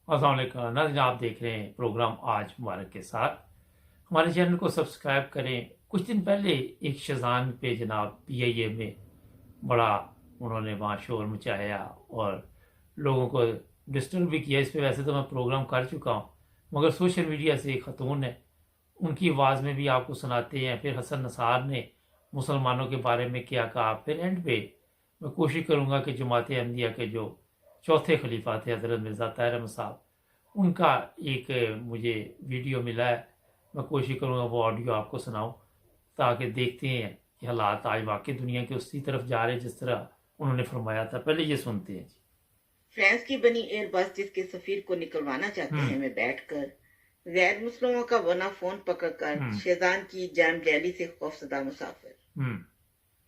अस्सलाम वालेकुम नाज़रीन, आप देख रहे हैं प्रोग्राम आज मुबारक के साथ। हमारे चैनल को सब्सक्राइब करें। कुछ दिन पहले एक शज़ान पे जनाब PIA में बड़ा उन्होंने वहाँ शोर मचाया और लोगों को डिस्टर्ब भी किया। इस पे वैसे तो मैं प्रोग्राम कर चुका हूँ, मगर सोशल मीडिया से एक ख़तून है, उनकी आवाज़ में भी आपको सुनाते हैं। फिर हसन नसार ने मुसलमानों के बारे में क्या कहा। फिर एंड पे मैं कोशिश करूँगा कि जमात अहमदिया के जो चौथे खलीफा थे हज़रत मिर्ज़ा ताहिर अहमद साहब, उनका एक मुझे वीडियो मिला है, मैं कोशिश करूँगा वो ऑडियो आपको सुनाऊँ ताकि देखते हैं कि हालात आज वाकई दुनिया के उसी तरफ जा रहे हैं जिस तरह उन्होंने फरमाया था। पहले ये सुनते हैं जी। फ्रांस की बनी एयरबस जिसके सफीर को निकलवाना चाहते हैं में बैठकर गैर मुस्लिमों का वना फोन पकड़कर शेजान की जाम रैली से खौफजदा मुसाफिर।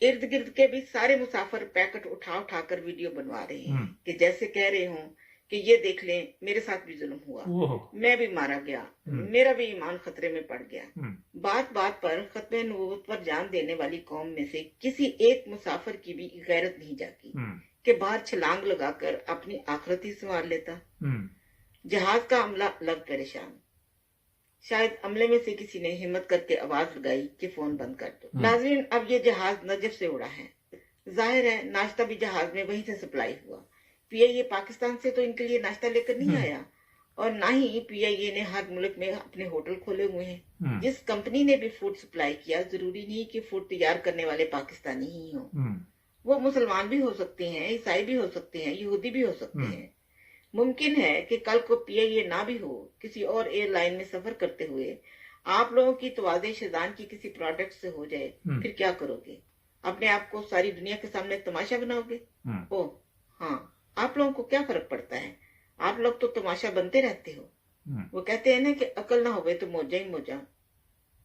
इर्द गिर्द के भी सारे मुसाफिर पैकेट उठा उठा कर वीडियो बनवा रहे हैं कि जैसे कह रहे हों कि ये देख लें, मेरे साथ भी जुल्म हुआ, मैं भी मारा गया, मेरा भी ईमान खतरे में पड़ गया। बात बात पर खत्मे नबूवत पर जान देने वाली कौम में से किसी एक मुसाफिर की भी गैरत नहीं जाती कि बाहर छलांग लगाकर अपनी आखिरत ही संवार लेता। जहाज का अमला अलग परेशान। शायद अमले में से किसी ने हिम्मत करके आवाज लगाई कि फोन बंद कर दो। नाज़रीन, अब ये जहाज नजफ से उड़ा है। जाहिर है नाश्ता भी जहाज में वहीं से सप्लाई हुआ। PIA पाकिस्तान से तो इनके लिए नाश्ता लेकर नहीं आया, और ना ही PIA ने हर मुल्क में अपने होटल खोले हुए हैं। जिस कंपनी ने भी फूड सप्लाई किया, जरूरी नहीं कि फूड तैयार करने वाले पाकिस्तानी ही हों। वो मुसलमान भी हो सकते हैं, ईसाई भी हो सकते हैं, यहूदी भी हो सकते हैं। मुमकिन है कि कल को PIA ना भी हो, किसी और एयरलाइन में सफर करते हुए आप लोगों की तवाज़े शेजान की किसी प्रोडक्ट से हो जाए, फिर क्या करोगे? अपने आप को सारी दुनिया के सामने तमाशा बनाओगे? ओह हाँ, आप लोगों को क्या फर्क पड़ता है? आप लोग तो तमाशा बनते रहते हो। वो कहते हैं ना कि अकल ना होवे तो मौजा ही मौजा।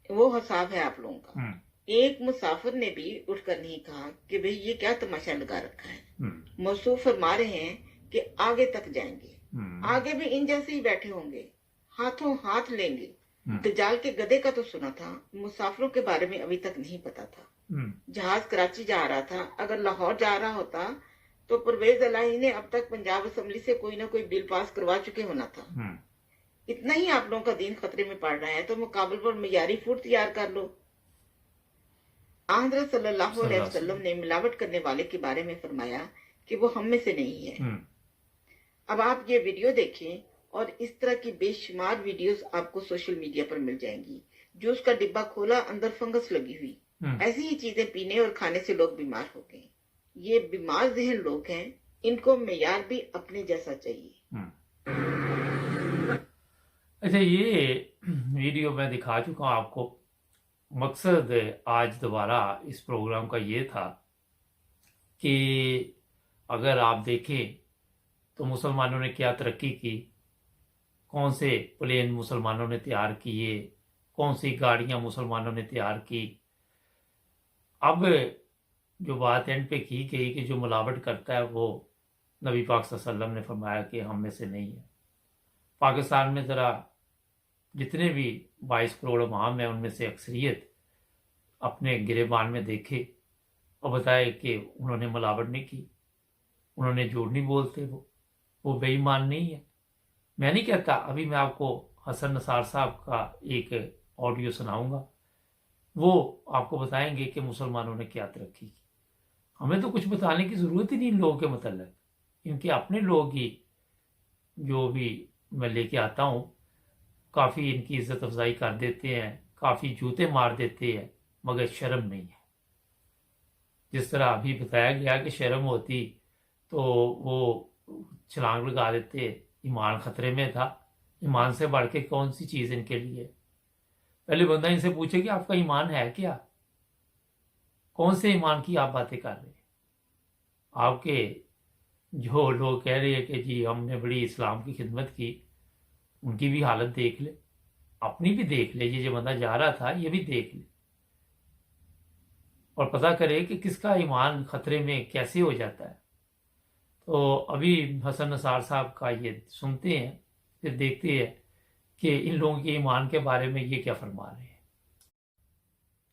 वो हिसाब है आप लोगों का। एक मुसाफिर ने भी उठकर नहीं कहा कि भाई ये क्या तमाशा लगा रखा है। मौसूफ फरमा रहे हैं कि आगे तक जाएंगे, आगे भी इन जैसे ही बैठे होंगे, हाथों हाथ लेंगे। दज्जाल के गधे का तो सुना था, मुसाफिरों के बारे में अभी तक नहीं पता था। जहाज कराची जा रहा था, अगर लाहौर जा रहा होता तो परवेज इलाही ने अब तक पंजाब असेंबली से कोई ना कोई बिल पास करवा चुके होना था। इतना ही आप लोगों का दीन खतरे में पड़ रहा है तो मुकाबले पर मयारी फूड तैयार कर लो। हज़रत सल्लल्लाहु अलैहि वसल्लम ने मिलावट करने वाले के बारे में फरमाया कि वो हम में से नहीं है। अब आप ये वीडियो देखें और इस तरह की बेशुमार वीडियोस आपको सोशल मीडिया पर मिल जाएंगी। जूस का डिब्बा खोला, अंदर फंगस लगी हुई। ऐसी ही चीजें पीने और खाने से लोग बीमार हो गए। ये बीमार ज़हन लोग हैं, इनको मेयार भी अपने जैसा चाहिए। अच्छा, ये वीडियो मैं दिखा चुका हूँ आपको। मकसद आज दोबारा इस प्रोग्राम का ये था कि अगर आप देखें तो मुसलमानों ने क्या तरक्की की, कौन से प्लेन मुसलमानों ने तैयार किए, कौन सी गाड़ियां मुसलमानों ने तैयार की। अब जो बात एंड पे की गई कि जो मिलावट करता है वो नबी पाक सल्लल्लाहु अलैहि वसल्लम ने फरमाया कि हम में से नहीं है। पाकिस्तान में ज़रा जितने भी 22 करोड़ अवाम है उनमें से अक्सरियत अपने गिरेबान में देखे और बताए कि उन्होंने मिलावट नहीं की, उन्होंने झूठ नहीं बोलते, वो बेईमान नहीं है। मैं नहीं कहता, अभी मैं आपको हसन नसार साहब का एक ऑडियो सुनाऊंगा, वो आपको बताएंगे कि मुसलमानों ने क्या तरक्की की। हमें तो कुछ बताने की ज़रूरत ही नहीं इन लोगों के मतलब, इनके अपने लोग ही जो भी मैं लेके आता हूँ काफ़ी इनकी इज्जत अफजाई कर देते हैं, काफ़ी जूते मार देते हैं, मगर शर्म नहीं है। जिस तरह अभी बताया गया कि शर्म होती तो वो छलांग लगा देते, ईमान खतरे में था। ईमान से बढ़ के कौन सी चीज़ इनके लिए? पहले बंदा इनसे पूछे कि आपका ईमान है क्या, कौन से ईमान की आप बातें कर रहे हैं? आपके जो लोग कह रहे हैं कि जी हमने बड़ी इस्लाम की खिदमत की, उनकी भी हालत देख ले, अपनी भी देख ले। ये जो बंदा जा रहा था ये भी देख ले और पता करे कि किसका ईमान खतरे में कैसे हो जाता है। तो अभी हसन नसार साहब का ये सुनते हैं, फिर देखते हैं कि इन लोगों के ईमान के बारे में ये क्या फरमा रहे हैं।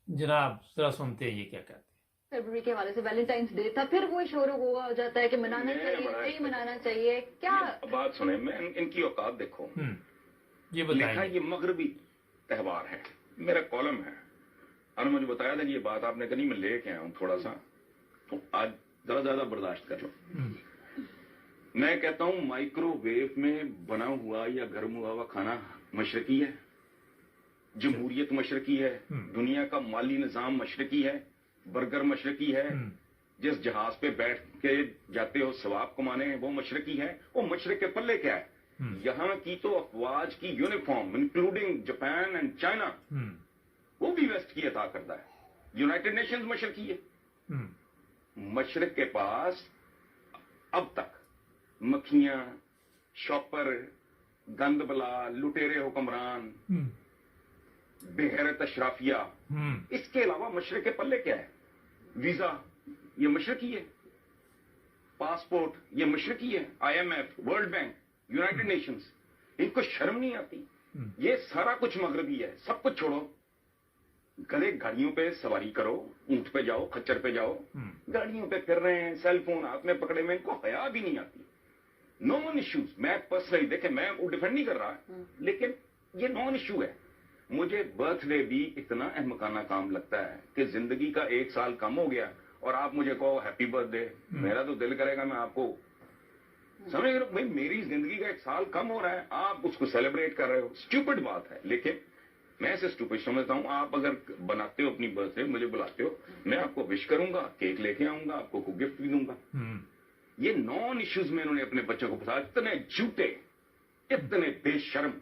जनाब जरा सुनते हैं ये क्या कहते हैं। فیبرری کے حوالے سے ویلنٹائنس ڈے تھا، پھر وہ شور ہوا ہو جاتا ہے کہ منانا چاہیے نہیں منانا چاہیے، کیا بات سنیں، میں ان کی اوقات دیکھو، یہ لکھا بتائیں یہ مغربی تہوار ہے، میرا کالم ہے، اور مجھے بتایا تھا کہ یہ بات آپ نے کہی، میں لے کے آیا ہوں تھوڑا سا، تو آج ذرا زیادہ برداشت کر لو۔ میں کہتا ہوں مائکرو ویو میں بنا ہوا یا گرم ہوا ہوا کھانا مشرقی ہے، جمہوریت مشرقی ہے، دنیا کا مالی نظام مشرقی ہے، برگر مشرقی ہے، جس جہاز پہ بیٹھ کے جاتے ہو ثواب کمانے وہ مشرقی ہے، وہ مشرق کے پلے کیا ہے؟ یہاں کی تو افواج کی uniform including Japan and China وہ بھی ویسٹ کی عطا کرتا ہے، یونائٹڈ نیشنز مشرقی ہے۔ مشرق کے پاس اب تک مکھیاں، شاپر، گند بلا، لٹیرے حکمران، بے غیرت اشرافیہ، اس کے علاوہ مشرق کے پلے کیا ہے؟ ویزا یہ مشرقی ہے، پاسپورٹ یہ مشرقی ہے، I M F, world bank, united nations, ان کو شرم نہیں آتی؟ یہ سارا کچھ مغربی ہے، سب کچھ چھوڑو، گلے گاڑیوں پہ سواری کرو، اونٹ پہ جاؤ، کھچر پہ جاؤ، گاڑیوں پہ پھر رہے ہیں، سیل فون ہاتھ میں پکڑے ہوئے، ان کو حیا بھی نہیں آتی۔ نان ایشوز، میں پرسنلی دیکھیں میں وہ ڈیفینڈ نہیں کر رہا، لیکن یہ نان ایشو ہے۔ مجھے برتھ ڈے بھی اتنا احمقانہ کام لگتا ہے کہ زندگی کا 1 سال کم ہو گیا اور آپ مجھے کہو ہیپی برتھ ڈے، میرا تو دل کرے گا میں آپ کو سمجھ رہے ہو، بھائی میری زندگی کا 1 سال کم ہو رہا ہے، آپ اس کو سیلیبریٹ کر رہے ہو، اسٹوپڈ بات ہے، لیکن میں اسے اسٹوپڈ سمجھتا ہوں۔ آپ اگر بناتے ہو اپنی برتھ ڈے، مجھے بلاتے ہو، میں آپ کو وش کروں گا، کیک لے کے آؤں گا، آپ کو گفٹ بھی دوں گا۔ یہ نان ایشوز میں انہوں نے اپنے بچوں کو بتایا، اتنے جھوٹے، اتنے بے شرم،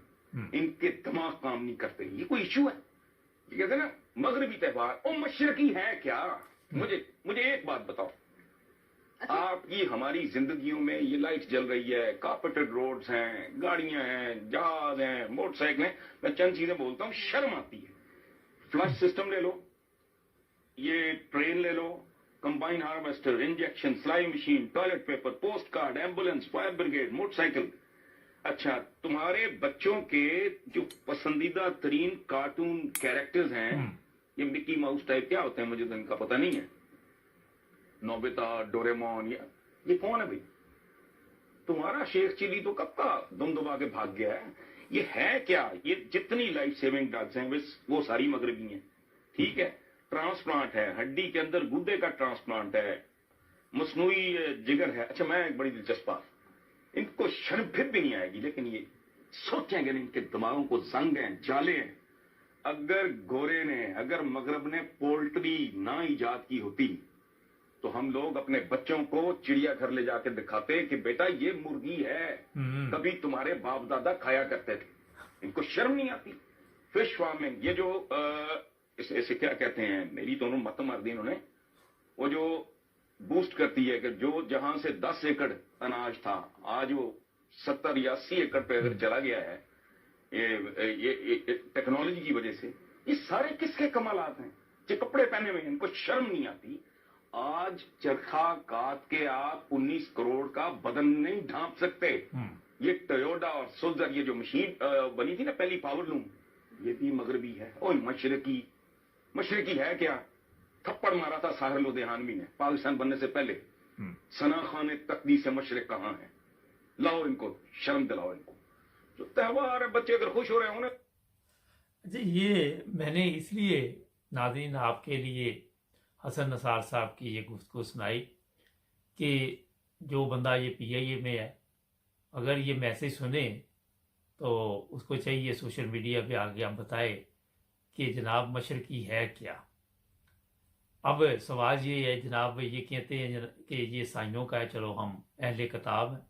ان کے دماغ کام نہیں کرتے، یہ کوئی ایشو ہے؟ یہ کہتے ہیں نا مغربی تہوار، او مشرقی ہے کیا؟ مجھے ایک بات بتاؤ، آپ کی ہماری زندگیوں میں یہ لائٹ جل رہی ہے، کارپیٹڈ روڈز ہیں، گاڑیاں ہیں، جہاز ہیں، موٹر سائیکل ہیں، میں چند چیزیں بولتا ہوں، شرم آتی ہے۔ فلش سسٹم لے لو، یہ ٹرین لے لو، کمبائن ہارویسٹر، انجیکشن، سلائی machine, toilet paper, post card, ambulance, fire brigade, motor cycle. اچھا، تمہارے بچوں کے جو پسندیدہ ترین کارٹون کیریکٹرز ہیں، یہ مکی ماؤس ٹائپ کیا ہوتے ہیں مجھے تو ان کا پتہ نہیں ہے، نوبیتا، ڈوریمون، یہ کون ہے بھائی؟ تمہارا شیخ چلی تو کب کا دم دبا کے بھاگ گیا ہے، یہ ہے کیا؟ یہ جتنی لائف سیونگ ڈرگز ہیں وہ ساری مغربی ہیں، ٹھیک ہے؟ ٹرانسپلانٹ ہے، ہڈی کے اندر گردے کا ٹرانسپلانٹ ہے، مصنوعی جگر ہے۔ اچھا، میں ایک بڑی دلچسپ بات، ان کو شرم پھر بھی نہیں آئے گی، لیکن یہ سوچیں گے ان کے دماغوں کو زنگ ہیں، جالے ہیں۔ اگر گورے نے، اگر مغرب نے پولٹری نہ ایجاد کی ہوتی تو ہم لوگ اپنے بچوں کو چڑیا گھر لے جا کے دکھاتے کہ بیٹا یہ مرغی ہے، کبھی تمہارے باپ دادا کھایا کرتے تھے۔ ان کو شرم نہیں آتی؟ فش فارمنگ، یہ جو اسے کیا کہتے ہیں، میری دونوں مت مار دی انہوں نے، وہ جو بوسٹ کرتی ہے کہ جو جہاں سے 10 ایکڑ اناج تھا آج وہ 70 یا 80 ایکڑ پہ اگر چلا گیا ہے، یہ ٹیکنالوجی کی وجہ سے، یہ سارے کس کے کمالات ہیں؟ جو کپڑے پہنے ہوئے ہیں، ان کو شرم نہیں آتی؟ آج چرخا کاٹ کے آپ 19 کروڑ کا بدن نہیں ڈھانپ سکتے۔ یہ ٹویوٹا اور سوزر، یہ جو مشین بنی تھی نا پہلی پاور لوم، یہ بھی مغربی ہے۔ اوہ مشرقی ہے کیا؟ تھپڑ مارا تھا ساحر لدھیانوی نے پاکستان بننے سے پہلے، ثنا خان تقدیس مشرق کہاں ہے؟ لاؤ ان کو، شرم دلاؤ ان کو، جو تہوار ہے بچے اگر خوش ہو رہے ہوں نا۔ اچھا، یہ میں نے اس لیے ناظرین آپ کے لیے حسن نثار صاحب کی یہ گفتگو سنائی کہ جو بندہ یہ پی آئی اے میں ہے، اگر یہ میسج سنے تو اس کو چاہیے سوشل میڈیا پہ آگے ہم بتائے کہ جناب مشرقی ہے کیا۔ اب سوال یہ ہے جناب، یہ کہتے ہیں کہ یہ عیسائیوں کا ہے، چلو ہم اہل کتاب ہیں،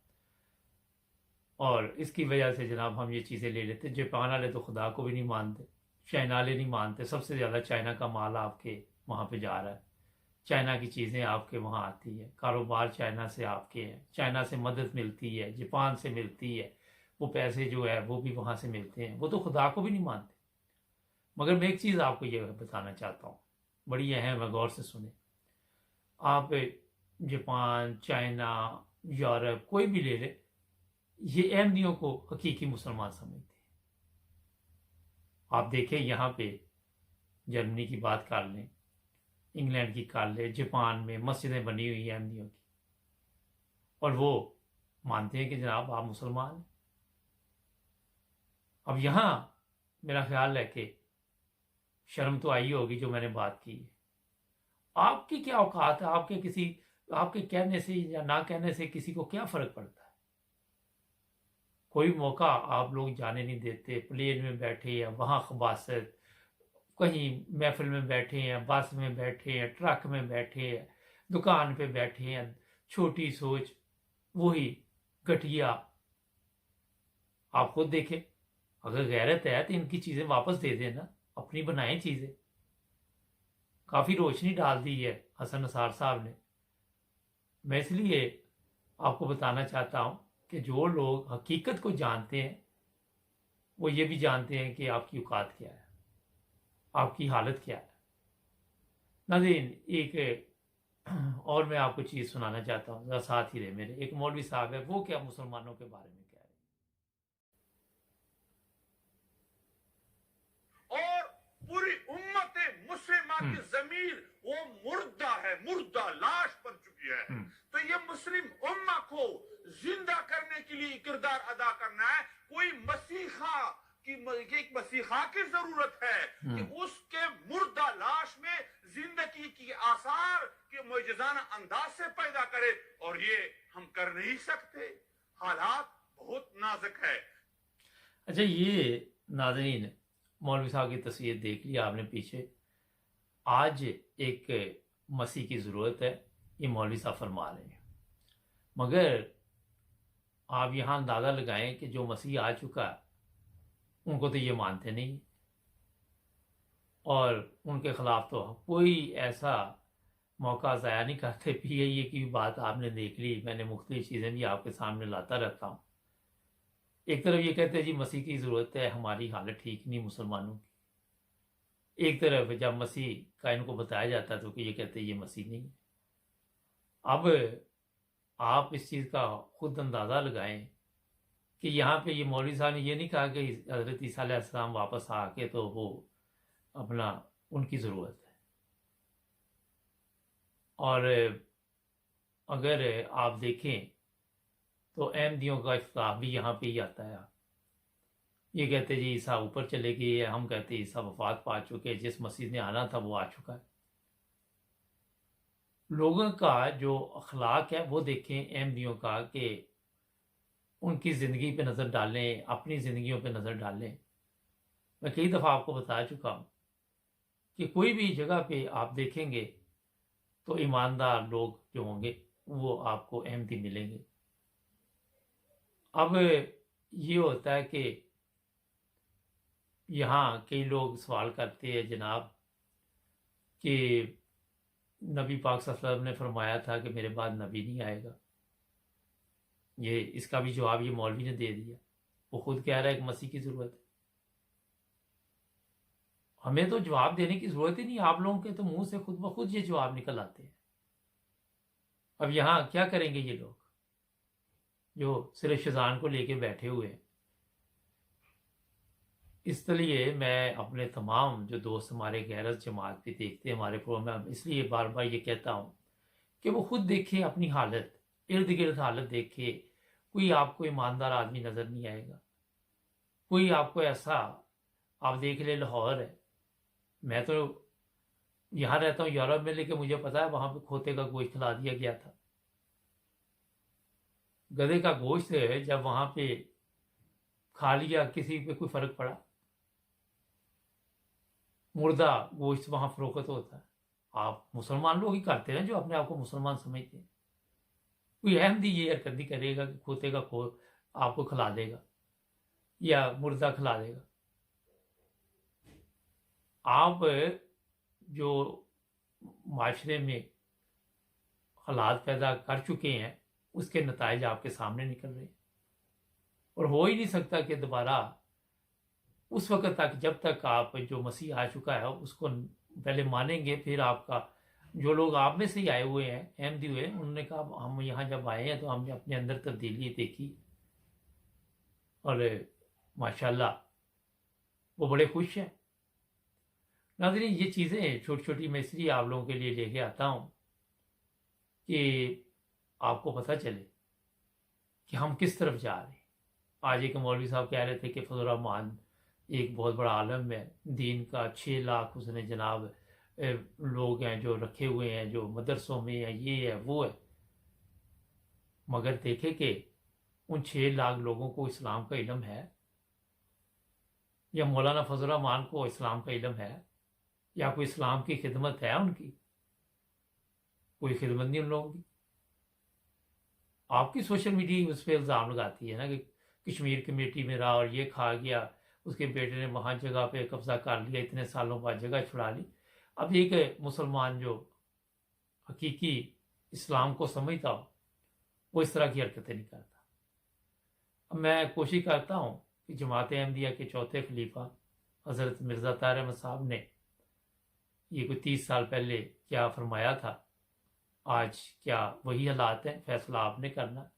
اور اس کی وجہ سے جناب ہم یہ چیزیں لے لیتے۔ جاپان والے تو خدا کو بھی نہیں مانتے، چائنا والے نہیں مانتے، سب سے زیادہ چائنا کا مال آپ کے وہاں پہ جا رہا ہے، چائنا کی چیزیں آپ کے وہاں آتی ہے، کاروبار چائنا سے آپ کے ہیں، چائنا سے مدد ملتی ہے، جاپان سے ملتی ہے، وہ پیسے جو ہے وہ بھی وہاں سے ملتے ہیں، وہ تو خدا کو بھی نہیں مانتے۔ مگر میں ایک چیز آپ کو یہ بتانا چاہتا ہوں، بڑی اہم ہے، غور سے سنیں۔ آپ جاپان، چائنا، یورپ کوئی بھی لے لے، یہ احمدیوں کو حقیقی مسلمان سمجھتے ہیں۔ آپ دیکھیں یہاں پہ جرمنی کی بات کر لیں، इंग्लैंड की कॉलेज, जापान में मस्जिदें बनी हुई हैं अहमदियों की, और वो मानते हैं कि जनाब आप मुसलमान हैं। अब यहाँ मेरा ख्याल है कि शर्म तो आई होगी जो मैंने बात की है। आपकी क्या औकात है? आपके कहने से या ना कहने से किसी को क्या फर्क पड़ता है? कोई मौका आप लोग जाने नहीं देते, प्लेन में बैठे या वहां खबासत, कहीं महफिल में बैठे हैं, बस में बैठे हैं, ट्रक में बैठे हैं, दुकान पे बैठे हैं, छोटी सोच, वही घटिया। आप खुद देखें, अगर गैरत है तो इनकी चीजें वापस दे देना, अपनी बनाएं चीजें। काफी रोशनी डाल दी है हसन नसार साहब ने। मैं इसलिए आपको बताना चाहता हूं कि जो लोग हकीकत को जानते हैं वो ये भी जानते हैं कि आपकी औकात क्या है, आपकी हालत क्या है। नाज़रीन, एक और मैं आपको चीज सुनाना चाहता हूं, जरा साथ ही रहे मेरे। एक मौलवी साहब है, वो क्या मुसलमानों के बारे में कह रहे हैं। और पूरी उम्मत मुस्लिमा की जमीर वो मुर्दा है, मुर्दा लाश बन चुकी है। तो ये मुस्लिम उम्मा को जिंदा करने के लिए किरदार अदा करना है। कोई मसीहा की एक मसीहा की जरूरत है कि उसके मुर्दा लाश में जिंदगी की आसार के मुजजाना अंदाज से पैदा करे, और ये हम कर नहीं सकते। हालात बहुत नाजुक है। अच्छा, ये नाज़रीन मौलवी साहब की तस्वीर देख ली आपने पीछे। आज एक मसीह की ज़रूरत है, ये मौलवी साहब फरमा रहे हैं। मगर आप यहाँ अंदाज़ा लगाएं कि जो मसीह आ चुका है उनको तो ये मानते नहीं, और उनके ख़िलाफ़ तो कोई ऐसा मौका ज़ाया नहीं करते। PIA की भी बात आपने देख ली, मैंने मुख्तलिफ चीज़ें भी आपके सामने लाता रहता हूँ। एक तरफ ये कहते हैं जी मसीह की ज़रूरत है, हमारी हालत ठीक नहीं मुसलमानों की। एक तरफ जब मसीह का इनको बताया जाता है तो कि ये कहते हैं ये मसीह नहीं है। अब आप इस चीज़ का खुद अंदाज़ा लगाएं कि यहाँ पे ये मौलवी साहब ने ये नहीं कहा कि हज़रत ईसा अलैहिस्सलाम वापस आके तो वो अपना उनकी ज़रूरत है। और अगर आप देखें तो अहमदियों का इफ्ताह भी यहाँ पे ही आता है। ये कहते जी ईसा ऊपर चले गए, हम कहते ईसा वफात पा चुके, जिस मसीह ने आना था वो आ चुका है। लोगों का जो अखलाक है वो देखें अहमदियों का, कि उनकी ज़िंदगी पे नज़र डालें, अपनी ज़िंदगियों पे नज़र डालें। मैं कई दफ़ा आपको बता चुका हूँ कि कोई भी जगह पे आप देखेंगे तो ईमानदार लोग जो होंगे वो आपको अहमदी मिलेंगे। अब ये होता है कि यहाँ कई लोग सवाल करते हैं जनाब कि नबी पाक सल्लल्लाहु अलैहि वसल्लम ने फरमाया था कि मेरे बाद नबी नहीं आएगा। ये इसका भी जवाब ये मौलवी ने दे दिया। वो खुद कह रहा है कि मसीह की ज़रूरत है। हमें तो जवाब देने की ज़रूरत ही नहीं, आप लोगों के तो मुंह से खुद ब खुद ये जवाब निकल आते हैं। अब यहाँ क्या करेंगे ये लोग जो सिर्फ शज़ान को लेके बैठे हुए हैं। इसलिए मैं अपने तमाम जो दोस्त हमारे गैरत जमात भी देखते हैं हमारे प्रोग्राम, इसलिए बार बार ये कहता हूँ कि वो खुद देखें अपनी हालत, इर्द गिर्द हालत देखे। कोई आपको ईमानदार आदमी नज़र नहीं आएगा। कोई आपको ऐसा, आप देख ले लाहौर है, मैं तो यहाँ रहता हूँ यूरोप में, लेकिन मुझे पता है वहाँ पे खोते का गोश्त खिला दिया गया था। गधे का गोश्त है, जब वहाँ पे खा लिया किसी पे कोई फ़र्क पड़ा? मुर्दा गोश्त वहाँ फरोख्त होता है। आप मुसलमान लोग ही करते हैं जो अपने आप को मुसलमान समझते हैं। कोई अहमदी ये हरकत नहीं करेगा कि खोते का खो आपको खिला देगा या मुर्दा खिला देगा। आप जो माशरे में हालात पैदा कर चुके हैं उसके नताइज आपके सामने निकल रहे हैं, और हो ही नहीं सकता कि दोबारा उस वक्त तक, जब तक आप जो मसीह आ चुका है उसको पहले मानेंगे, फिर आपका जो लोग आप में से ही आए हुए हैं अहमदी हुए, उन्होंने कहा हम यहाँ जब आए हैं तो हमने अपने अंदर तब्दीली देखी और माशाल्लाह वो बड़े खुश हैं। नाज़रीन, ये चीज़ें छोटी छोटी मैं इसलिए आप लोगों के लिए लेके आता हूँ कि आपको पता चले कि हम किस तरफ जा रहे हैं। आज एक मौलवी साहब कह रहे थे कि फजल रहमान एक बहुत बड़ा आलम है दीन का, 6 लाख उसने जनाब लोग हैं जो रखे हुए हैं, जो मदरसों में हैं, ये है वो है। मगर देखे कि उन 6 लाख लोगों को इस्लाम का इल्म है, या मौलाना फजल रहमान को इस्लाम का इल्म है, या कोई इस्लाम की खिदमत है उनकी? कोई खिदमत नहीं उन लोगों की। आपकी सोशल मीडिया उस पर इल्ज़ाम लगाती है ना कि कश्मीर कमेटी में रहा और ये खा गया, उसके बेटे ने वहाँ जगह पे कब्जा कर लिया, इतने सालों बाद जगह छुड़ा ली। अब एक मुसलमान जो हकीकी इस्लाम को समझता हो वो इस तरह की हरकतें नहीं करता। अब मैं कोशिश करता हूँ कि जमात अहमदिया के चौथे खलीफा हज़रत मिर्ज़ा ताहिर अहमद साहब ने ये कोई 30 साल पहले क्या फरमाया था, आज क्या वही हालात हैं? फैसला आपने करना।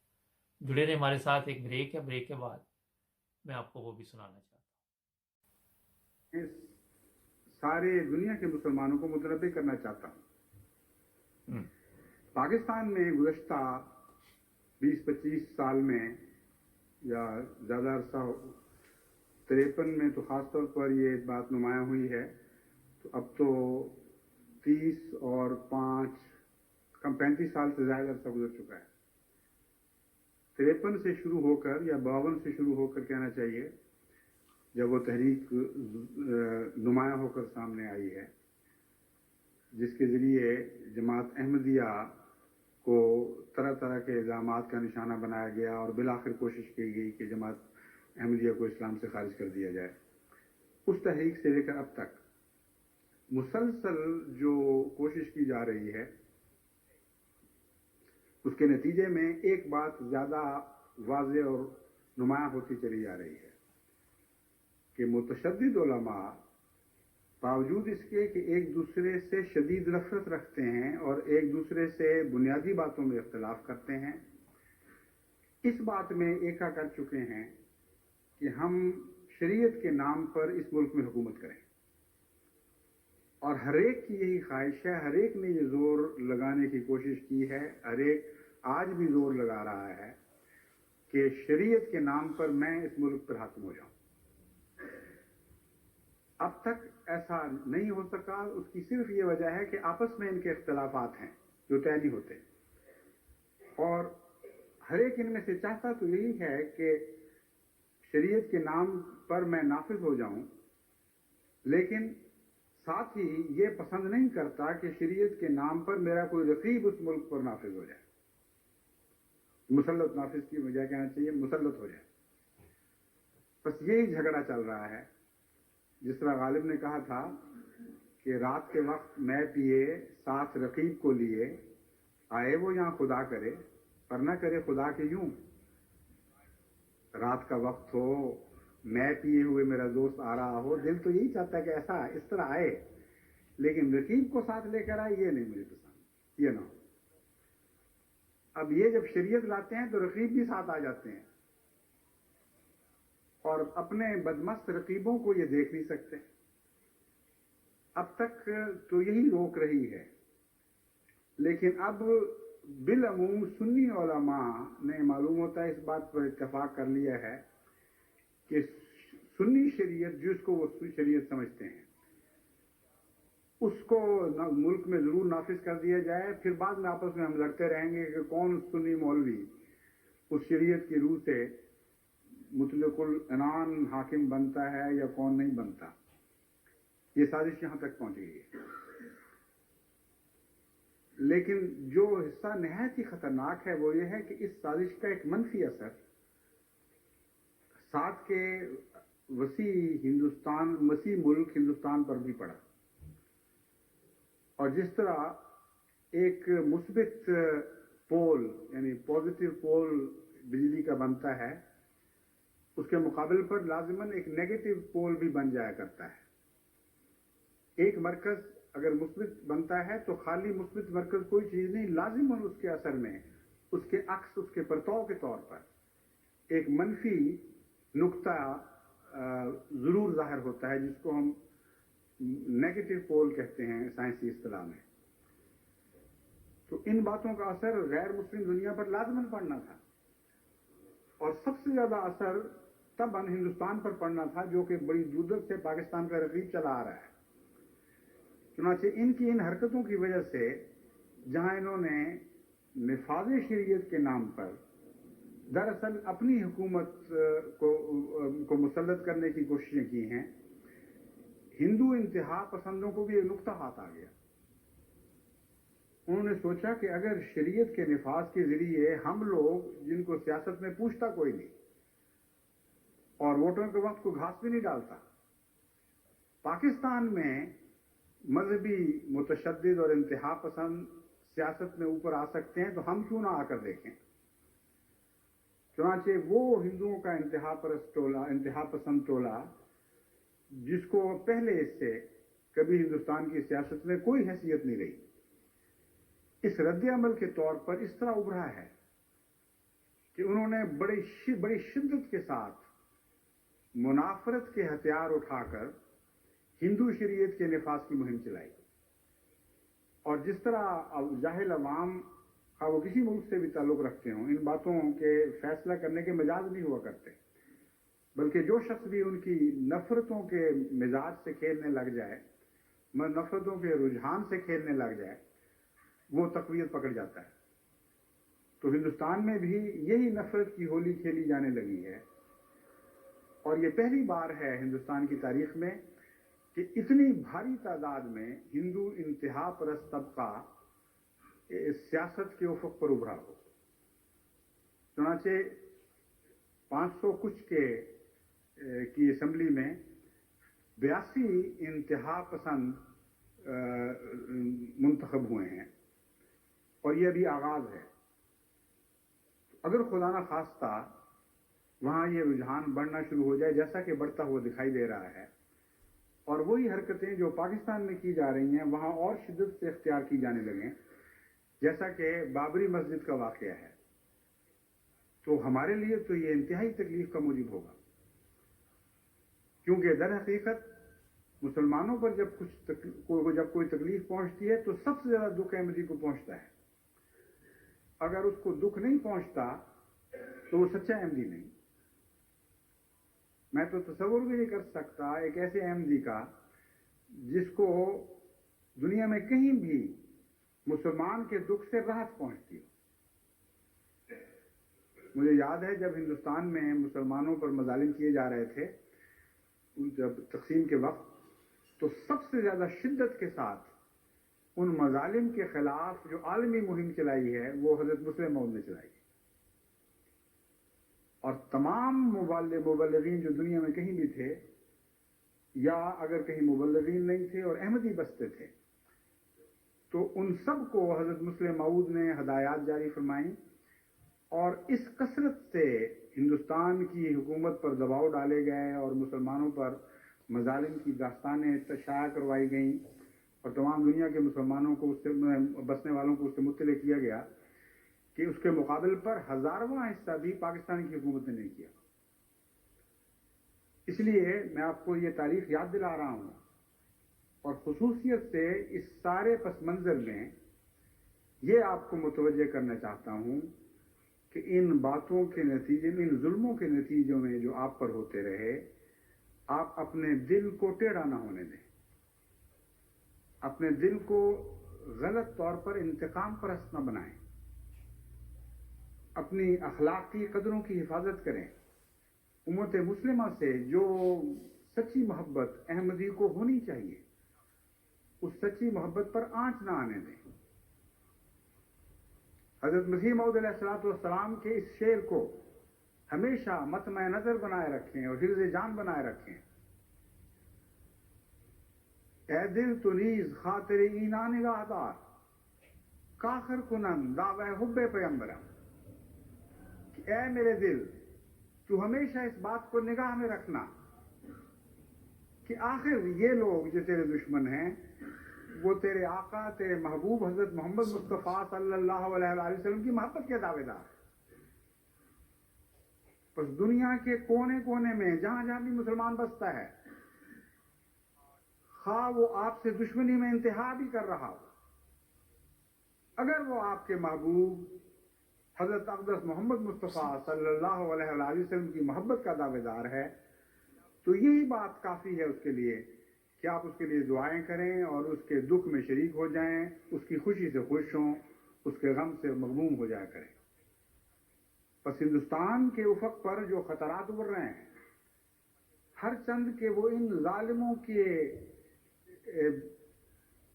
जुड़े रहे हमारे साथ। एक ब्रेक है, ब्रेक के बाद मैं आपको वो भी सुनाना चाहता हूँ। इस सारे दुनिया के मुसलमानों को मुतनब्बे करना चाहता हूँ। पाकिस्तान में गुज़श्ता 20-25 साल में या ज़्यादा अरसा 53 में तो ख़ास तौर पर ये बात नुमायाँ हुई है, तो अब तो 30 और 5 कम 35 साल से ज़्यादा अरसा गुजर चुका है। 53 से शुरू होकर या 52 से शुरू होकर कहना चाहिए, जब वो तहरीक नुमायाँ होकर सामने आई है, जिसके ज़रिए जमात अहमदिया को तरह तरह के इल्ज़ामात का निशाना बनाया गया और बिलाखिर कोशिश की गई कि जमात अहमदिया को इस्लाम से खारिज कर दिया जाए। उस तहरीक से लेकर अब तक मुसलसल जो कोशिश की जा रही है, उसके नतीजे में एक बात ज़्यादा वाज़ेह और नुमायाँ होती चली जा रही है कि मुतशद्दिद उलमा बावजूद इसके कि एक दूसरे से शदीद नफरत रखते हैं और एक दूसरे से बुनियादी बातों में इख्तलाफ करते हैं, इस बात में एका कर चुके हैं कि हम शरीयत के नाम पर इस मुल्क में हुकूमत करें। और हर एक की यही ख्वाहिश है, हर एक ने ये जोर लगाने की कोशिश की है, हर एक आज भी जोर लगा रहा है कि शरीयत के नाम पर मैं इस मुल्क पर हाकिम हो जाऊं। अब तक ऐसा नहीं हो सका, उसकी सिर्फ ये वजह है कि आपस में इनके इख्तलाफात हैं जो तय नहीं होते, और हर एक इनमें से चाहता तो यही है कि शरीयत के नाम पर मैं नाफिज हो जाऊं, लेकिन साथ ही ये पसंद नहीं करता कि शरीयत के नाम पर मेरा कोई रकीब उस मुल्क पर नाफिज हो जाए। मुसल्लत, नाफिज की वजह कहना चाहिए मुसल्लत हो जाए। बस यही झगड़ा चल रहा है। जिस तरह गालिब ने कहा था कि रात के वक्त मैं पिए साथ रकीब को लिए, आए वो यहाँ खुदा करे पर न करे खुदा के यूं। रात का वक्त हो, मैं पिए हुए मेरा दोस्त आ रहा हो, दिल तो यही चाहता है कि ऐसा इस तरह आए, लेकिन रकीब को साथ लेकर आए ये नहीं मुझे पसंद, ये ना हो। अब ये जब शरीयत लाते हैं तो रकीब भी साथ आ जाते हैं और अपने बदमस्त रकीबों को ये देख नहीं सकते। अब तक तो यही रोक रही है, लेकिन अब बिलअमूम सुन्नी उलमा ने मालूम होता है इस बात पर इत्तेफाक कर लिया है कि सुन्नी शरीयत जिसको वो शरीयत समझते हैं उसको मुल्क में जरूर नाफिज कर दिया जाए। फिर बाद में आपस में हम लड़ते रहेंगे कि कौन सुन्नी मौलवी उस शरीयत की रूह से मुतलकुल अनान हाकिम बनता है या कौन नहीं बनता। ये साजिश यहां तक पहुंच गई है। लेकिन जो हिस्सा नहायत ही खतरनाक है वो ये है कि इस साजिश का एक मनफी असर साथ के वसी मुल्क हिंदुस्तान पर भी पड़ा। और जिस तरह एक मुस्बित पोल यानी पॉजिटिव पोल बिजली का बनता है, उसके मुकाबले पर लाजिमन एक नेगेटिव पोल भी बन जाया करता है। एक मरकज अगर मुस्बित बनता है तो खाली मुस्बित मरकज कोई चीज नहीं, लाजिमन उसके असर में उसके अक्स, उसके परताव के तौर पर एक मनफी नुक्ता जरूर जाहिर होता है, जिसको हम नेगेटिव पोल कहते हैं साइंसी इस्तिलाह में। तो इन बातों का असर गैर मुस्लिम दुनिया पर लाजमन पड़ना था, और सबसे ज्यादा असर तब हिंदुस्तान पर पड़ना था जो कि बड़ी दुर्दत से पाकिस्तान का रकीब चला आ रहा है। चुनांचे इनकी इन हरकतों की वजह से जहां इन्होंने निफाज शरीयत के नाम पर दरअसल अपनी हुकूमत को मुसल्लत करने की कोशिशें की हैं, हिंदू इंतहा पसंदों को भी एक नुक्ता हाथ आ गया। उन्होंने सोचा कि अगर शरीयत के निफाज के जरिए हम लोग, जिनको सियासत में पूछता कोई नहीं और वोटों के वक्त को घास भी नहीं डालता, पाकिस्तान में मजहबी मुतशद्दिद और इंतहा पसंद सियासत में ऊपर आ सकते हैं, तो हम क्यों ना आकर देखें। चुनांचे वो हिंदुओं का इंतहा पसंद टोला जिसको पहले इससे कभी हिंदुस्तान की सियासत में कोई हैसियत नहीं रही, इस रद्द अमल के तौर पर इस तरह उभरा है कि उन्होंने बड़ी शिद्दत के साथ मुनाफरत के हथियार उठाकर हिंदू शरीयत के निफाज की मुहिम चलाई। और जिस तरह जाहिल अवाम का वो किसी मुल्क से भी ताल्लुक रखते हों, इन बातों के फैसला करने के मिजाज नहीं हुआ करते, बल्कि जो शख्स भी उनकी नफरतों के मिजाज से खेलने लग जाए, नफरतों के रुझान से खेलने लग जाए, वो तकवीयत पकड़ जाता है। तो हिंदुस्तान में भी यही नफरत की होली खेली जाने लगी है, और ये पहली बार है हिंदुस्तान की तारीख में कि इतनी भारी तादाद में हिंदू इंतहा परस्त तबका सियासत के उफक पर उभरा हो। चुनांचे 500 कुछ की असेंबली में 82 इंतहा पसंद मुंतखब हुए हैं, और ये अभी आगाज है। अगर खुदा ना खास्ता वहां ये रुझान बढ़ना शुरू हो जाए, जैसा कि बढ़ता हुआ दिखाई दे रहा है, और वही हरकतें जो पाकिस्तान में की जा रही हैं वहां और शिद्दत से इख्तियार की जाने लगे, जैसा कि बाबरी मस्जिद का वाकया है, तो हमारे लिए तो ये इंतहाई तकलीफ का मूजिब होगा। क्योंकि दर हकीकत मुसलमानों पर जब कोई तकलीफ पहुंचती है तो सबसे ज्यादा दुख अहमदी को पहुंचता है। अगर उसको दुख नहीं पहुंचता तो वो सच्चा अहमदी नहीं। मैं तो तसव्वुर भी नहीं कर सकता एक ऐसे अहमदी का जिसको दुनिया में कहीं भी मुसलमान के दुख से राहत पहुंचती हो। मुझे याद है जब हिंदुस्तान में मुसलमानों पर मजालिम किए जा रहे थे, जब तकसीम के वक्त, तो सबसे ज्यादा शिद्दत के साथ उन मजालिम के खिलाफ जो आलमी मुहिम चलाई है वो हजरत मुस्लिम मौद ने चलाई। और तमाम मुबल्लिगीन जो दुनिया में कहीं भी थे, या अगर कहीं मुबल्लिगीन नहीं थे और अहमदी बसते थे, तो उन सब को हजरत मुस्लिम मौद ने हदायत जारी फरमाई, और इस कसरत से हिंदुस्तान की हुकूमत पर दबाव डाले गए और मुसलमानों पर मजालिम की दास्तानें शाया करवाई गईं, और तमाम दुनिया के मुसलमानों को उससे बसने वालों को उससे मुत्तले किया गया कि उसके मुकाबले पर हजारवां हिस्सा भी पाकिस्तान की हुकूमत ने नहीं किया। इसलिए मैं आपको ये तारीख याद दिला रहा हूं, और खुसूसियत से इस सारे पस मंजर में ये आपको मुतवज्जे करना चाहता हूं कि इन बातों के नतीजे में, इन जुल्मों के नतीजों में जो आप पर होते रहे, आप अपने दिल को टेढ़ा ना होने दें, अपने दिल को गलत तौर पर इंतकाम परस्त न बनाएं, अपनी अखलाकी कदरों की हिफाजत करें। उम्मत मुस्लिमा से जो सच्ची मोहब्बत अहमदी को होनी चाहिए, उस सच्ची मोहब्बत पर आंच ना आने दें। हजरत मसीह मौद अलैहिस्सलाम के इस शेर को हमेशा मतमे नजर बनाए रखें और हिर्ज़े जान बनाए रखें। ए दिल तो नीज खातिर ईना निगाहदार, काखिर कुनन दावे हुब्बे पैगंबरा। ए मेरे दिल, तू हमेशा इस बात को निगाह में रखना कि आखिर ये लोग जो तेरे दुश्मन हैं वो तेरे आका, तेरे महबूब हजरत मोहम्मद मुस्तफ़ा सल्लल्लाहु अलैहि वसल्लम की मोहब्बत के दावेदार। बस दुनिया के कोने कोने में जहां जहां भी मुसलमान बसता है, خواہ وہ آپ سے دشمنی میں انتہا بھی کر رہا ہو، اگر وہ آپ کے محبوب حضرت اقدس محمد مصطفیٰ صلی اللہ علیہ وآلہ وسلم کی محبت کا دعوے دار ہے، تو یہی بات کافی ہے اس کے لیے کہ آپ اس کے لیے دعائیں کریں اور اس کے دکھ میں شریک ہو جائیں، اس کی خوشی سے خوش ہوں، اس کے غم سے مغموم ہو جایا کریں۔ بس ہندوستان کے افق پر جو خطرات ابھر رہے ہیں، ہر چند کے وہ ان ظالموں کے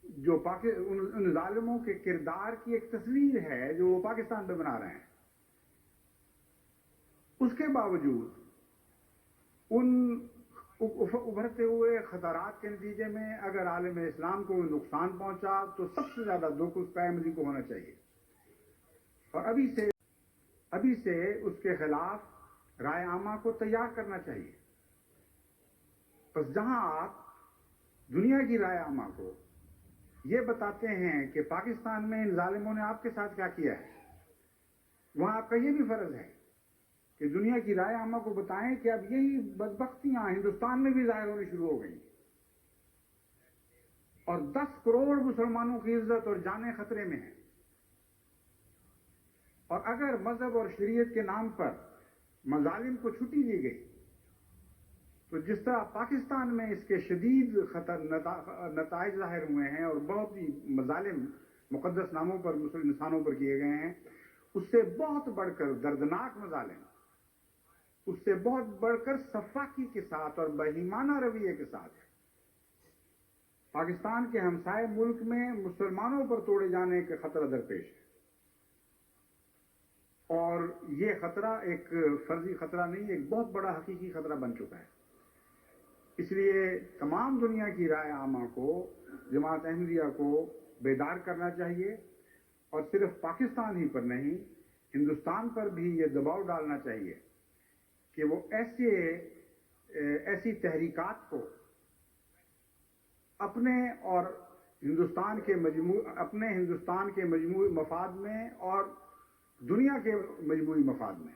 ان ظالموں کے کردار کی ایک تصویر ہے جو وہ پاکستان میں بنا رہے ہیں۔ اس کے باوجود ان ابھرتے ہوئے خطرات کے نتیجے میں اگر عالم اسلام کو نقصان پہنچا تو سب سے زیادہ دکھ اس قائم کو ہونا چاہیے، اور ابھی سے اس کے خلاف رائے عامہ کو تیار کرنا چاہیے۔ بس جہاں آپ دنیا کی رائے عامہ کو یہ بتاتے ہیں کہ پاکستان میں ان ظالموں نے آپ کے ساتھ کیا کیا ہے، وہاں آپ کا یہ بھی فرض ہے کہ دنیا کی رائے عامہ کو بتائیں کہ اب یہی بدبختیاں ہندوستان میں بھی ظاہر ہونی شروع ہو گئی، اور 10 کروڑ مسلمانوں کی عزت اور جانیں خطرے میں ہیں، اور اگر مذہب اور شریعت کے نام پر مظالم کو چھٹی دی گئی تو جس طرح پاکستان میں اس کے شدید نتائج ظاہر ہوئے ہیں اور بہت ہی مظالم مقدس ناموں پر مسلم انسانوں پر کیے گئے ہیں، اس سے بہت بڑھ کر دردناک مظالم، اس سے بہت بڑھ کر سفاکی کے ساتھ اور بہیمانہ رویے کے ساتھ پاکستان کے ہمسائے ملک میں مسلمانوں پر توڑے جانے کا خطرہ درپیش ہے۔ اور یہ خطرہ ایک فرضی خطرہ نہیں، ایک بہت بڑا حقیقی خطرہ بن چکا ہے۔ اس لیے تمام دنیا کی رائے عامہ کو، جماعت احمدیہ کو بیدار کرنا چاہیے، اور صرف پاکستان ہی پر نہیں، ہندوستان پر بھی یہ دباؤ ڈالنا چاہیے کہ وہ ایسی تحریکات کو اپنے ہندوستان کے مجموعی مفاد میں اور دنیا کے مجموعی مفاد میں،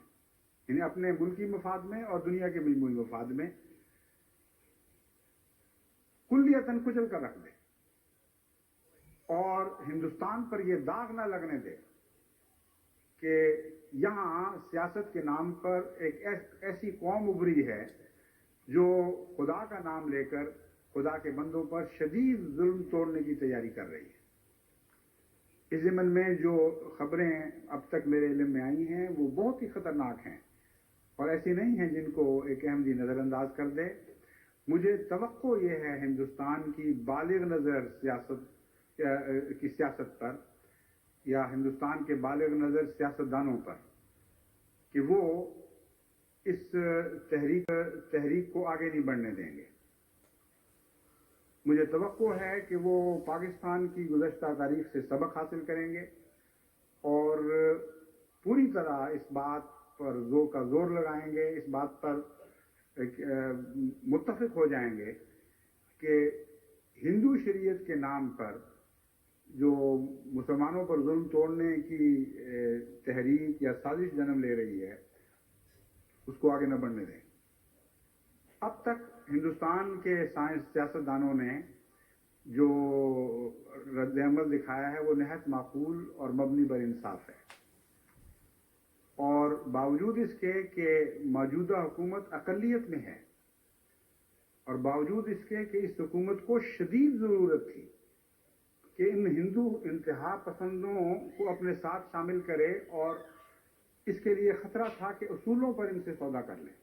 یعنی اپنے ملکی مفاد میں اور دنیا کے مجموعی مفاد میں کلیتاً کچل کر رکھ دے، اور ہندوستان پر یہ داغ نہ لگنے دے کہ یہاں سیاست کے نام پر ایک ایسی قوم ابھری ہے جو خدا کا نام لے کر خدا کے بندوں پر شدید ظلم توڑنے کی تیاری کر رہی ہے۔ اس ضمن میں جو خبریں اب تک میرے علم میں آئی ہیں وہ بہت ہی خطرناک ہیں اور ایسی نہیں ہیں جن کو ایک احمدی نظر انداز کر دے۔ مجھے توقع یہ ہے ہندوستان کی بالغ نظر سیاست پر، یا ہندوستان کے بالغ نظر سیاستدانوں پر، کہ وہ اس تحریک کو آگے نہیں بڑھنے دیں گے۔ مجھے توقع ہے کہ وہ پاکستان کی گزشتہ تاریخ سے سبق حاصل کریں گے اور پوری طرح اس بات پر زور لگائیں گے، اس بات پر متفق ہو جائیں گے کہ ہندو شریعت کے نام پر جو مسلمانوں پر ظلم توڑنے کی تحریک یا سازش جنم لے رہی ہے اس کو آگے نہ بڑھنے دیں۔ اب تک ہندوستان کے سیاستدانوں نے جو رد عمل دکھایا ہے وہ نہایت معقول اور مبنی بر انصاف ہے، اور باوجود اس کے کہ موجودہ حکومت اقلیت میں ہے، اور باوجود اس کے کہ اس حکومت کو شدید ضرورت تھی کہ ان ہندو انتہا پسندوں کو اپنے ساتھ شامل کرے، اور اس کے لیے خطرہ تھا کہ اصولوں پر ان سے سودا کر لیں،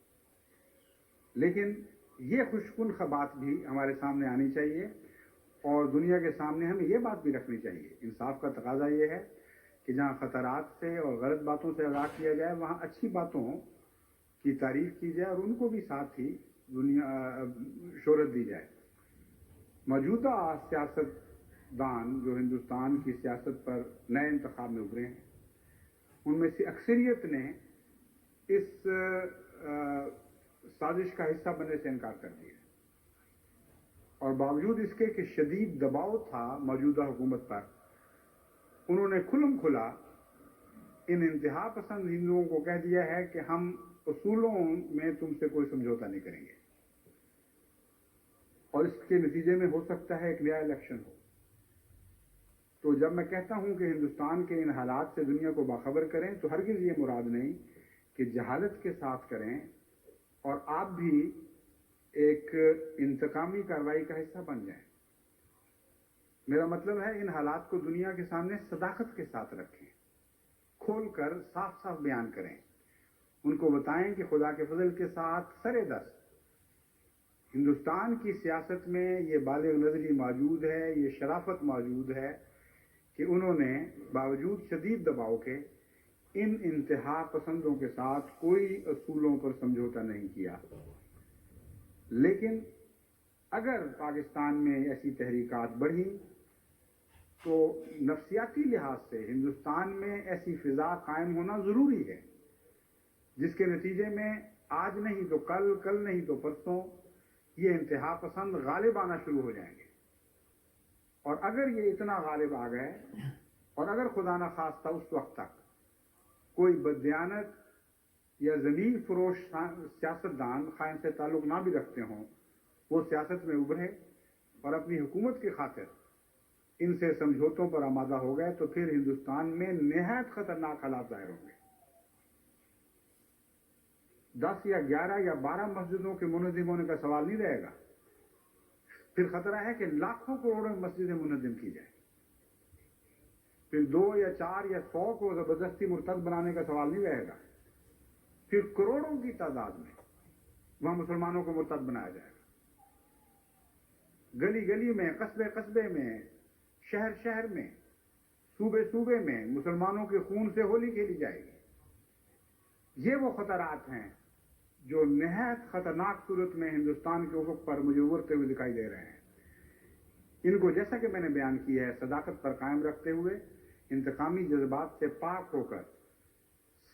لیکن یہ خوشکن بات بھی ہمارے سامنے آنی چاہیے، اور دنیا کے سامنے ہمیں یہ بات بھی رکھنی چاہیے۔ انصاف کا تقاضا یہ ہے کہ جہاں خطرات سے اور غلط باتوں سے آگاہ کیا جائے وہاں اچھی باتوں کی تعریف کی جائے اور ان کو بھی ساتھ ہی شہرت دی جائے۔ موجودہ سیاستدان جو ہندوستان کی سیاست پر نئے انتخاب میں ابھرے ہیں، ان میں سے اکثریت نے اس سازش کا حصہ بننے سے انکار کر دیا، اور باوجود اس کے کہ شدید دباؤ تھا موجودہ حکومت پر، انہوں نے کھلم کھلا ان انتہا پسند ہندوؤں کو کہہ دیا ہے کہ ہم اصولوں میں تم سے کوئی سمجھوتا نہیں کریں گے، اور اس کے نتیجے میں ہو سکتا ہے ایک نیا الیکشن ہو. تو جب میں کہتا ہوں کہ ہندوستان کے ان حالات سے دنیا کو باخبر کریں تو ہرگز یہ مراد نہیں کہ جہالت کے ساتھ کریں اور آپ بھی ایک انتقامی کارروائی کا حصہ بن جائیں. میرا مطلب ہے ان حالات کو دنیا کے سامنے صداقت کے ساتھ رکھیں، کھول کر صاف صاف بیان کریں، ان کو بتائیں کہ خدا کے فضل کے ساتھ سرے دست ہندوستان کی سیاست میں یہ بالغ نظری موجود ہے، یہ شرافت موجود ہے کہ انہوں نے باوجود شدید دباؤ کے ان انتہا پسندوں کے ساتھ کوئی اصولوں پر سمجھوتا نہیں کیا. لیکن اگر پاکستان میں ایسی تحریکات بڑھیں تو نفسیاتی لحاظ سے ہندوستان میں ایسی فضا قائم ہونا ضروری ہے جس کے نتیجے میں آج نہیں تو کل، کل نہیں تو پرسوں یہ انتہا پسند غالب آنا شروع ہو جائیں گے. اور اگر یہ اتنا غالب آ گئے اور اگر خدا نہ خواستہ اس وقت تک کوئی بددیانت یا ضمیر فروش سیاستدان خائن سے تعلق نہ بھی رکھتے ہوں وہ سیاست میں ابھرے اور اپنی حکومت کی خاطر ان سے سمجھوتوں پر آمادہ ہو گئے تو پھر ہندوستان میں نہایت خطرناک حالات ظاہر ہوں گے. 10 یا 11 یا 12 مسجدوں کے منظم ہونے کا سوال نہیں رہے گا. پھر خطرہ ہے کہ لاکھوں کروڑوں مسجدیں منظم کی جائیں. پھر 2 یا 4 یا 100 کو زبردستی مرتد بنانے کا سوال نہیں رہے گا. پھر کروڑوں کی تعداد میں وہاں مسلمانوں کو مرتد بنایا جائے گا. گلی گلی میں، قصبے قصبے میں، شہر شہر میں، صوبے صوبے میں مسلمانوں کے خون سے ہولی کھیلی جائے گی. یہ وہ خطرات ہیں جو نہایت خطرناک صورت میں ہندوستان کے افق پر مجھے ابھرتے ہوئے دکھائی دے رہے ہیں. ان کو جیسا کہ میں نے بیان کیا ہے صداقت پر قائم رکھتے ہوئے، انتقامی جذبات سے پاک ہو کر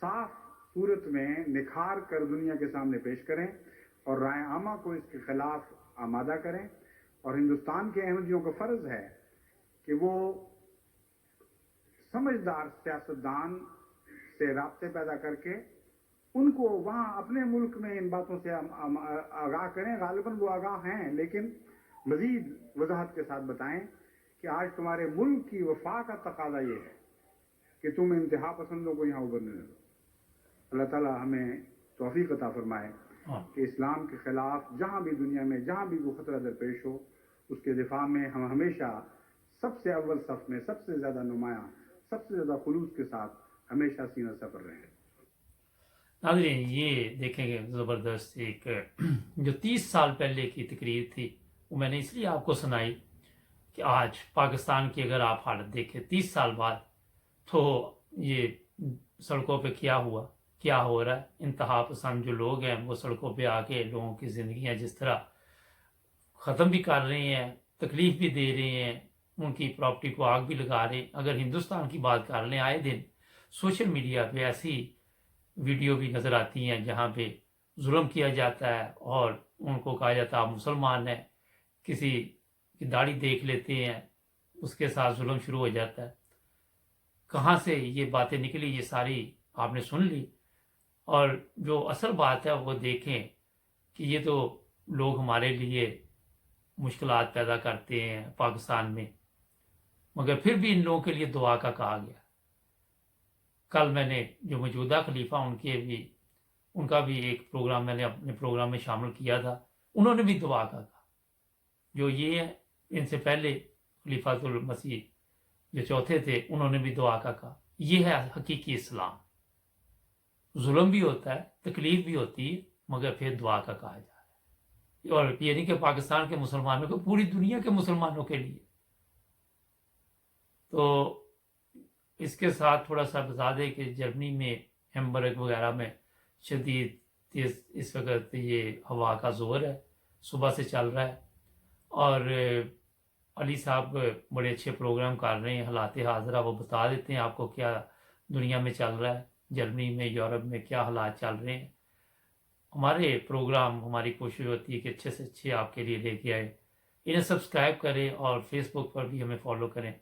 صاف صورت میں نکھار کر دنیا کے سامنے پیش کریں اور رائے عامہ کو اس کے خلاف آمادہ کریں. اور ہندوستان کے احمدیوں کا فرض ہے کہ وہ سمجھدار سیاستدان سے رابطے پیدا کر کے ان کو وہاں اپنے ملک میں ان باتوں سے آگاہ کریں. غالباً وہ آگاہ ہیں لیکن مزید وضاحت کے ساتھ بتائیں کہ آج تمہارے ملک کی وفا کا تقاضا یہ ہے کہ تم انتہا پسندوں کو یہاں ابھرنے دو. اللہ تعالیٰ ہمیں توفیق عطا فرمائے کہ اسلام کے خلاف جہاں بھی دنیا میں جہاں بھی وہ خطرہ درپیش ہو اس کے دفاع میں ہم ہمیشہ سب سے اول صف میں، سب سے زیادہ نمایاں، سب سے زیادہ خلوص کے ساتھ ہمیشہ سینہ سفر رہے ہیں. ناظرین یہ دیکھیں گے زبردست ایک جو 30 سال پہلے کی تقریر تھی وہ میں نے اس لیے آپ کو سنائی کہ آج پاکستان کی اگر آپ حالت دیکھیں 30 سال بعد تو یہ سڑکوں پہ کیا ہوا، کیا ہو رہا ہے. انتہا پسند جو لوگ ہیں وہ سڑکوں پہ آ کے لوگوں کی زندگیاں جس طرح ختم بھی کر رہے ہیں، تکلیف بھی دے رہے ہیں، ان کی پراپرٹی کو آگ بھی لگا رہے ہیں. اگر ہندوستان کی بات کر لیں آئے دن سوشل میڈیا پہ ایسی ویڈیو بھی نظر آتی ہیں جہاں پہ ظلم کیا جاتا ہے اور ان کو کہا جاتا ہے آپ مسلمان ہیں، کسی کی داڑھی دیکھ لیتے ہیں اس کے ساتھ ظلم شروع ہو جاتا ہے. کہاں سے یہ باتیں نکلی یہ ساری آپ نے سن لی. اور جو اصل بات ہے وہ دیکھیں کہ یہ تو لوگ ہمارے لیے مشکلات پیدا کرتے ہیں پاکستان میں، مگر پھر بھی ان لوگوں کے لیے دعا کا کہا گیا. کل میں نے جو موجودہ خلیفہ ان کا بھی ایک پروگرام میں نے اپنے پروگرام میں شامل کیا تھا، انہوں نے بھی دعا کا کہا. جو یہ ہے ان سے پہلے خلیفۃ المسیح جو چوتھے تھے انہوں نے بھی دعا کا کہا. یہ ہے حقیقی اسلام. ظلم بھی ہوتا ہے، تکلیف بھی ہوتی ہے، مگر پھر دعا کا کہا جا رہا ہے. اور یہ نہیں کہ پاکستان کے مسلمانوں کو، پوری دنیا کے مسلمانوں کے لیے. تو اس کے ساتھ تھوڑا سا بتا دیں کہ جرمنی میں ہیمبرگ وغیرہ میں شدید تیز اس وقت یہ ہوا کا زور ہے، صبح سے چل رہا ہے. اور علی صاحب بڑے اچھے پروگرام کر رہے ہیں، حالات حاضرہ وہ بتا دیتے ہیں آپ کو کیا دنیا میں چل رہا ہے، جرمنی میں، یورپ میں کیا حالات چل رہے ہیں. ہمارے پروگرام، ہماری کوشش ہوتی ہے کہ اچھے سے اچھے آپ کے لیے لے کے آئے. انہیں سبسکرائب کریں اور فیس بک پر بھی ہمیں فالو کریں.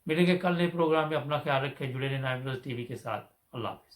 ملیں گے کل نئے پروگرام میں. اپنا خیال رکھیں، جڑے رہیں 9 ٹی وی کے ساتھ. اللہ حافظ.